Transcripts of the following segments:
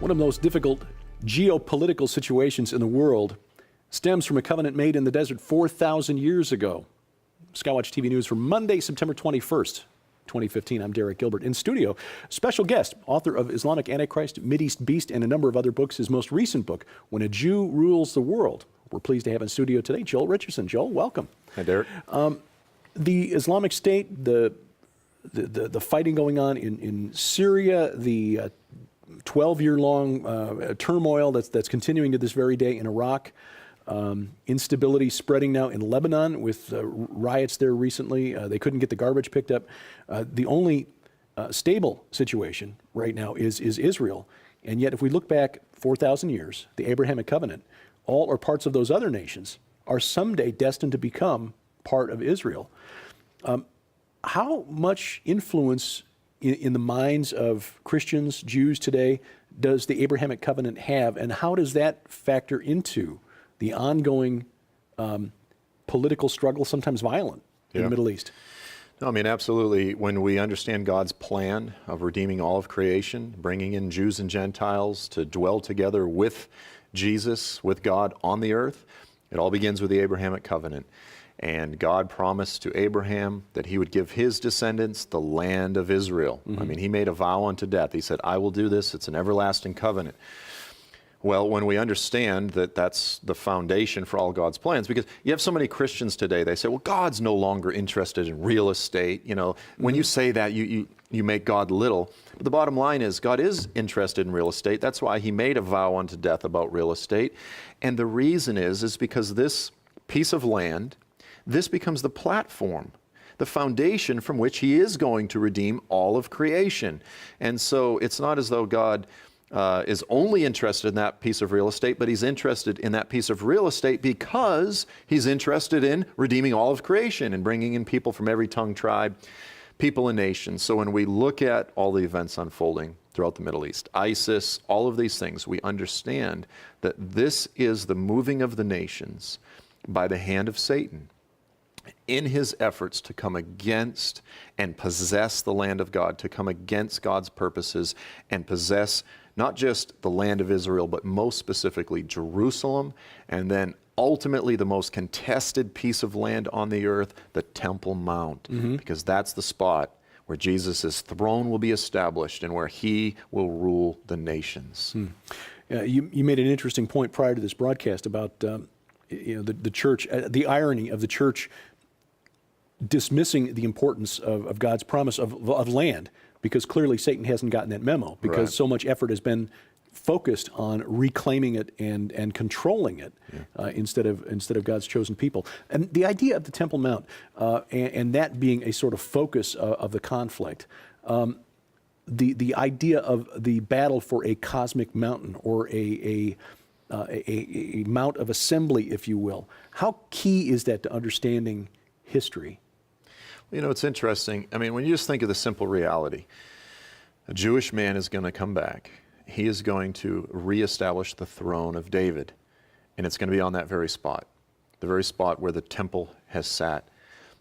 One of the most difficult geopolitical situations in the world stems from a covenant made in the desert 4,000 years ago. SkyWatchTV News for Monday, September 21st, 2015. I'm Derek Gilbert. In studio, special guest, author of Islamic Antichrist, Mideast Beast, and a number of other books. His most recent book, When a Jew Rules the World. We're pleased to have in studio today Joel Richardson. Joel, welcome. Hi, Derek. The Islamic State, the fighting going on in Syria, the 12-year-long turmoil that's continuing to this very day in Iraq, instability spreading now in Lebanon with riots there recently. They couldn't get the garbage picked up. The only stable situation right now is Israel. And yet if we look back 4,000 years, the Abrahamic covenant, all or parts of those other nations are someday destined to become part of Israel. How much influence in the minds of Christians, Jews today, does the Abrahamic covenant have, and how does that factor into the ongoing political struggle, sometimes violent, in the Middle East? No, I mean, absolutely. When we understand God's plan of redeeming all of creation, bringing in Jews and Gentiles to dwell together with Jesus, with God on the earth, it all begins with the Abrahamic covenant. And God promised to Abraham that he would give his descendants the land of Israel. I mean, he made a vow unto death. He said, I will do this. It's an everlasting covenant. Well, when we understand that that's the foundation for all God's plans, because you have so many Christians today, they say, well, God's no longer interested in real estate. You know, when you say that, you make God little. But the bottom line is God is interested in real estate. That's why he made a vow unto death about real estate. And the reason is because this piece of land, this becomes the platform, the foundation from which he is going to redeem all of creation. And so it's not as though God is only interested in that piece of real estate, but he's interested in that piece of real estate because he's interested in redeeming all of creation and bringing in people from every tongue, tribe, people, and nation. So when we look at all the events unfolding throughout the Middle East, ISIS, all of these things, we understand that this is the moving of the nations by the hand of Satan in his efforts to come against and possess the land of God, to come against God's purposes and possess not just the land of Israel, but most specifically Jerusalem, and then ultimately the most contested piece of land on the earth, the Temple Mount, because that's the spot where Jesus' throne will be established and where he will rule the nations. You made an interesting point prior to this broadcast about the church, the irony of the church dismissing the importance of God's promise of land, because clearly Satan hasn't gotten that memo, because so much effort has been focused on reclaiming it and controlling it instead of God's chosen people. And the idea of the Temple Mount and that being a sort of focus of the conflict, the idea of the battle for a cosmic mountain or a mount of assembly, if you will. How key is that to understanding history? You know, it's interesting. I mean, when you just think of the simple reality, a Jewish man is going to come back. He is going to reestablish the throne of David, and it's going to be on that very spot, the very spot where the temple has sat.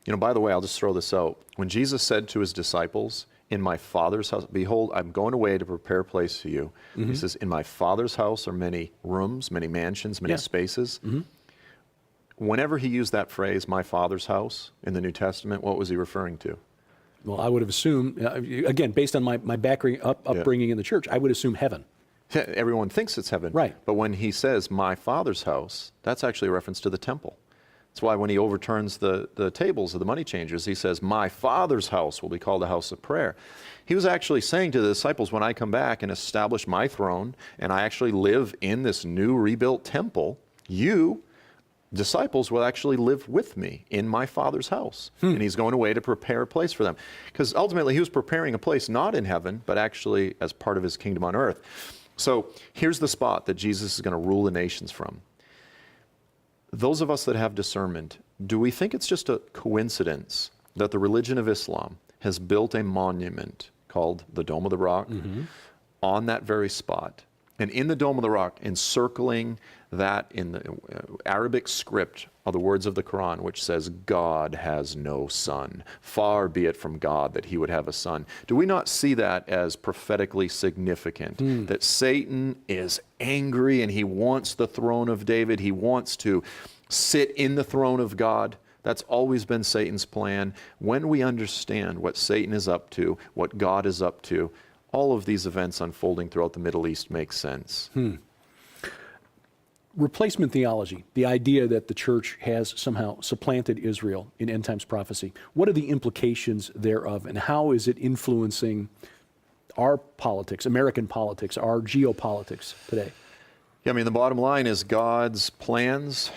You know, by the way, I'll just throw this out. When Jesus said to his disciples, in my Father's house, behold, I'm going away to prepare a place for you. He says, in my Father's house are many rooms, many mansions, many spaces. Whenever he used that phrase, my Father's house, in the New Testament, what was he referring to? Well, I would have assumed, again, based on my upbringing in the church, I would assume heaven. Everyone thinks it's heaven. Right. But when he says, my Father's house, that's actually a reference to the temple. That's why when he overturns the tables of the money changers, he says, my Father's house will be called a house of prayer. He was actually saying to the disciples, when I come back and establish my throne, and I actually live in this new rebuilt temple, you, disciples, will actually live with me in my Father's house. And he's going away to prepare a place for them. Because ultimately he was preparing a place not in heaven, but actually as part of his kingdom on earth. So here's the spot that Jesus is going to rule the nations from. Those of us that have discernment, do we think it's just a coincidence that the religion of Islam has built a monument called the Dome of the Rock on that very spot? And in the Dome of the Rock, encircling that in the Arabic script are the words of the Quran, which says, God has no son. Far be it from God that he would have a son. Do we not see that as prophetically significant? That Satan is angry and he wants the throne of David. He wants to sit in the throne of God. That's always been Satan's plan. When we understand what Satan is up to, what God is up to, all of these events unfolding throughout the Middle East make sense. Replacement theology, the idea that the church has somehow supplanted Israel in end times prophecy. What are the implications thereof, and how is it influencing our politics, American politics, our geopolitics today? Yeah, I mean, the bottom line is God's plans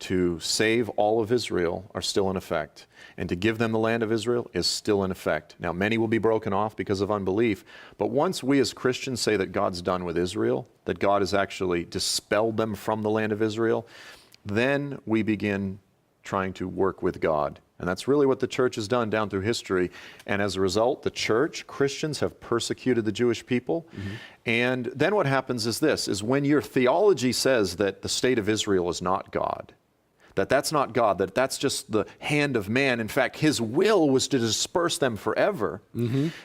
to save all of Israel are still in effect. And to give them the land of Israel is still in effect. Now, many will be broken off because of unbelief, but once we as Christians say that God's done with Israel, that God has actually dispelled them from the land of Israel, then we begin trying to work with God. And that's really what the church has done down through history. And as a result, the church, Christians, have persecuted the Jewish people. And then what happens is this, is when your theology says that the state of Israel is not God, that's not God, that's just the hand of man. In fact, his will was to disperse them forever.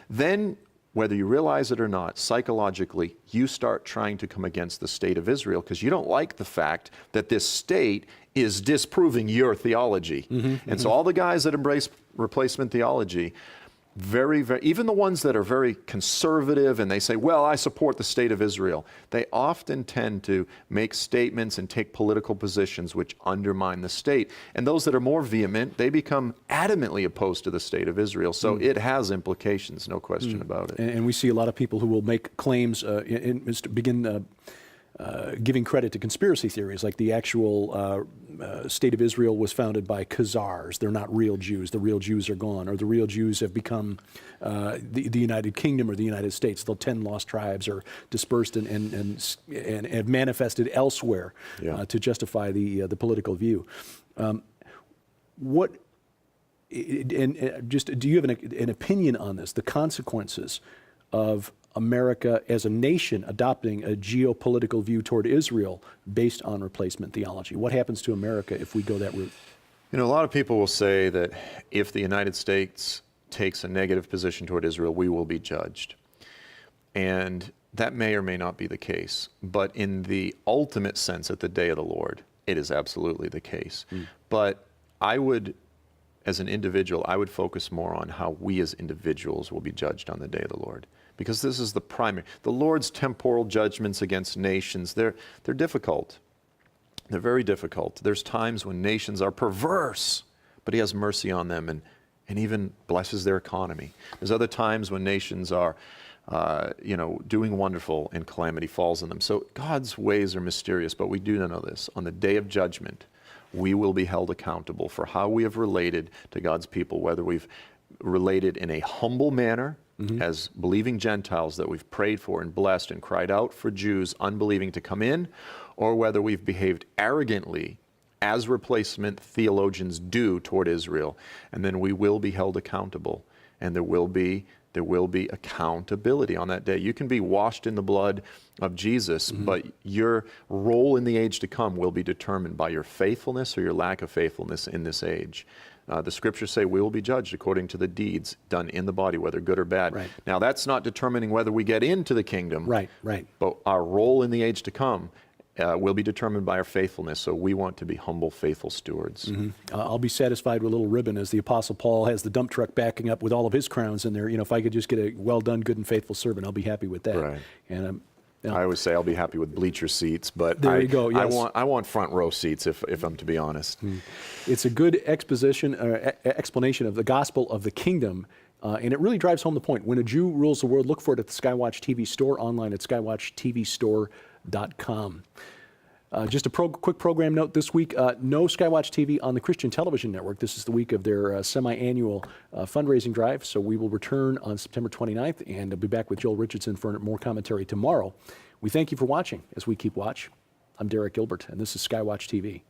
Then, whether you realize it or not, psychologically, you start trying to come against the state of Israel because you don't like the fact that this state is disproving your theology. And so all the guys that embrace replacement theology, very, even the ones that are very conservative and they say, well, I support the state of Israel, they often tend to make statements and take political positions which undermine the state. And those that are more vehement, they become adamantly opposed to the state of Israel. So it has implications, no question about it. And we see a lot of people who will make claims begin giving credit to conspiracy theories, like the actual state of Israel was founded by Khazars. They're not real Jews. The real Jews are gone, or the real Jews have become the United Kingdom or the United States. The 10 lost tribes are dispersed and have manifested elsewhere to justify the political view. Do you have an opinion on this? The consequences of America as a nation adopting a geopolitical view toward Israel based on replacement theology. What happens to America if we go that route? You know, a lot of people will say that if the United States takes a negative position toward Israel, we will be judged. And that may or may not be the case. But in the ultimate sense, at the day of the Lord, it is absolutely the case. But I would, as an individual, I would focus more on how we as individuals will be judged on the day of the Lord. Because this is the primary. The Lord's temporal judgments against nations, they're difficult. They're very difficult. There's times when nations are perverse, but he has mercy on them and even blesses their economy. There's other times when nations are doing wonderful and calamity falls on them. So God's ways are mysterious, but we do know this. On the day of judgment, we will be held accountable for how we have related to God's people, whether we've related in a humble manner, as believing Gentiles that we've prayed for and blessed and cried out for Jews unbelieving to come in, or whether we've behaved arrogantly as replacement theologians do toward Israel. And then we will be held accountable, and there will be accountability on that day. You can be washed in the blood of Jesus, but your role in the age to come will be determined by your faithfulness or your lack of faithfulness in this age. The scriptures say we will be judged according to the deeds done in the body, whether good or bad. Right. Now, that's not determining whether we get into the kingdom. Right. But our role in the age to come will be determined by our faithfulness. So we want to be humble, faithful stewards. I'll be satisfied with a little ribbon, as the Apostle Paul has the dump truck backing up with all of his crowns in there. You know, if I could just get a well done, good and faithful servant, I'll be happy with that. Right. And I always say I'll be happy with bleacher seats, but there you go. Yes. I want front row seats if I'm to be honest. It's a good explanation of the gospel of the kingdom, and it really drives home the point. When a Jew rules the world, look for it at the SkyWatch TV store, online at skywatchtvstore.com. Just a quick program note this week, no SkyWatch TV on the Christian Television Network. This is the week of their semi-annual fundraising drive, so we will return on September 29th, and I'll be back with Joel Richardson for more commentary tomorrow. We thank you for watching as we keep watch. I'm Derek Gilbert, and this is SkyWatch TV.